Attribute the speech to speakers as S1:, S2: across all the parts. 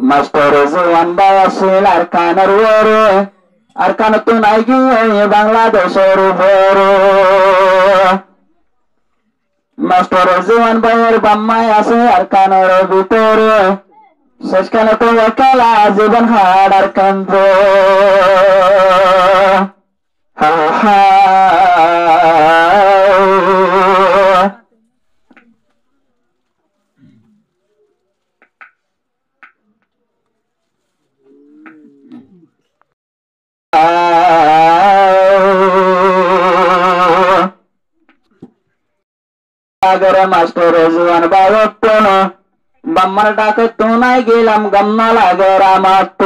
S1: master জোয়ান বায়াসিল আরকানের ওরে আরকান তো নাই গিয়ে বাংলাদেশের উপরে মাস্টার জোয়ান ভাইয়ের বাম্মায় আছে আরকানের ভিতরে শেষকালে তো একালা জীবন হারার কেন্দ্র হা হা আগরে মাস্টার জোয়ান বায়ত্তন বাম্মার ডাকে তো নাই গেলাম গম্মা লাগে রামাত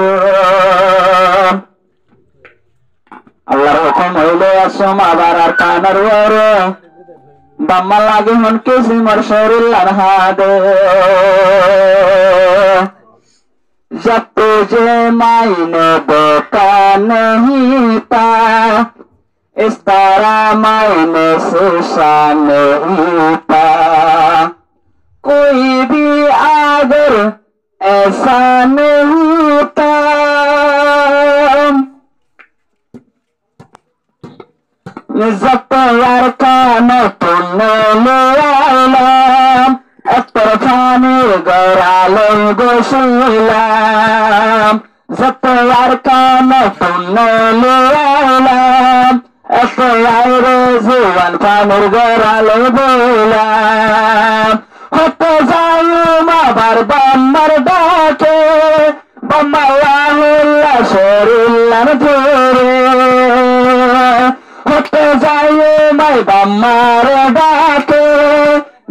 S1: আল্লাহর হুকুম হইলে আসম আবার আর কানার ওরে বাম্মা লাগে হন কিসিমর শরীর লাহাদে जब तुझे मायने बोका नहीं था इस तरह मायने सोचा नहीं था कोई भी अगर ऐसा नहीं था जब तैयार खाना तुमने ले आया Efterfani geralim gushilam Zatayar kana tunneli alam Efterayr zuwan panur geralim bulam Hote zayuma barban mardake Bammayahullah shurillan puri Hote zayuma bamardake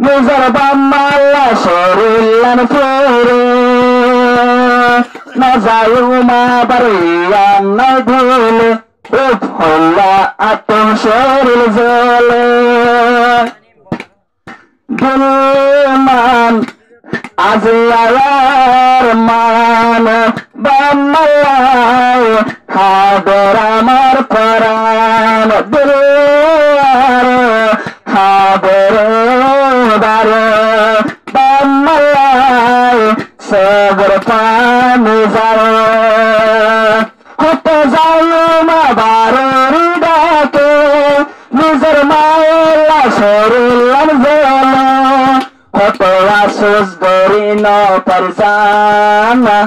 S1: Nizar bamalla shorilan fure Nazayuma bariyan nadhule Rufhulla atum shoril zole Dulman aziyayar man Bamallay hadir amar paran Dulwar hadir Bammalay sabar pani zaro hote zayuma barori dake nizar maela shorilan zela hote asus gorino parzana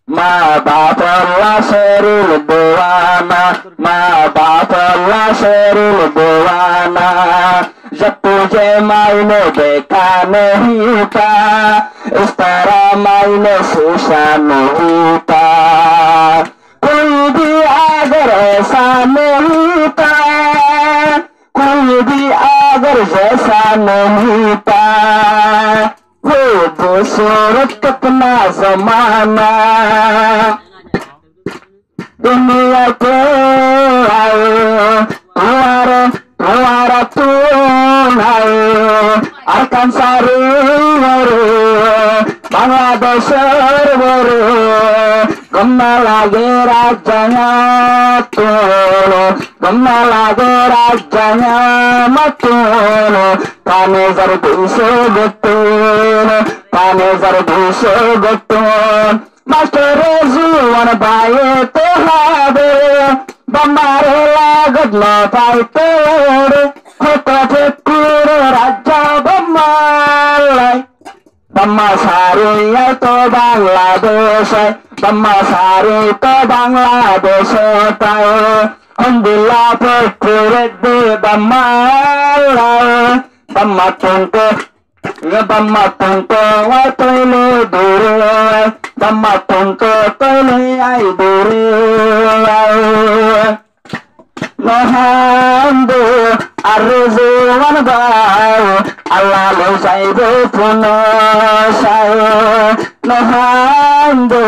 S1: ma bapalla sheril duwana ma bapalla sheril duwana जब तुझे मायने देखा नहीं था इस तरह मायने सोचा नहीं था कोई भी अगर ऐसा नहीं था कोई भी अगर जैसा नहीं था वो बसूरत कितना जमाना दुनिया के आए तुम्हारा Arkan sari waru Bangladesh waru Gomna lagi rajanya tolo Gomna lagi rajanya matolo Pane zarduso betul Pane zarduso betul Master Rezuan baye tehade Bambare lagad lo pai tehade Hota tekur raja Bammalay Bammasari to Bangladesh Bammasari to Bangladesh tayo Alhamdulillah perkuret de Bammalay Bammatunko wa toile dure Bammatunko toile ay dure Nohamdu arzuwan bayo Allah lo saibo puno sayo Nohamdu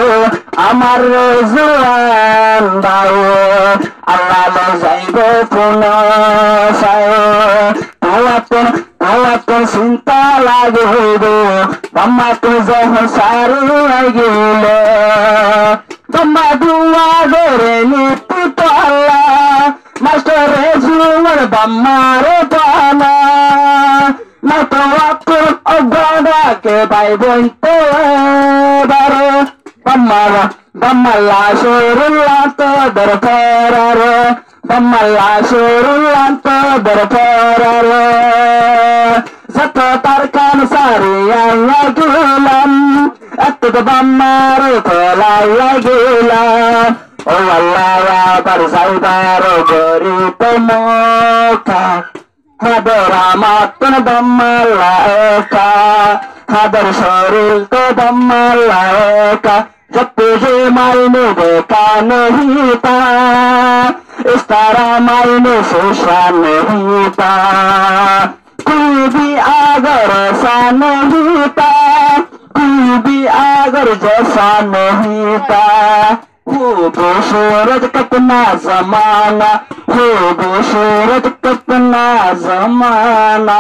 S1: amar arzuwan bayo Allah lo saibo puno sayo Tuwatun sinta lagi hudu Bamma tu zahar sari lagi le Bamma dua gore ni puto Allah Master Rezuan Bammare Bana Matawakul Ogada ke Bible Baro Bamala Shurulanto Berperare Bamala Shurulanto Berperare Zato Tarkan Sari Yagulam At the Bamare Kola Yagula Oh Allah Parsaidaro Gorito Moka Hadaramatun Bamalaeka Hadar Shurul Ko Bamalaeka जब तुझे मायने देखा नहीं था इस तरह मायने सोचा नहीं था कोई भी अगर ऐसा नहीं था कोई भी अगर जैसा नहीं था खूबसूरत कितना जमाना खूबसूरत कितना जमाना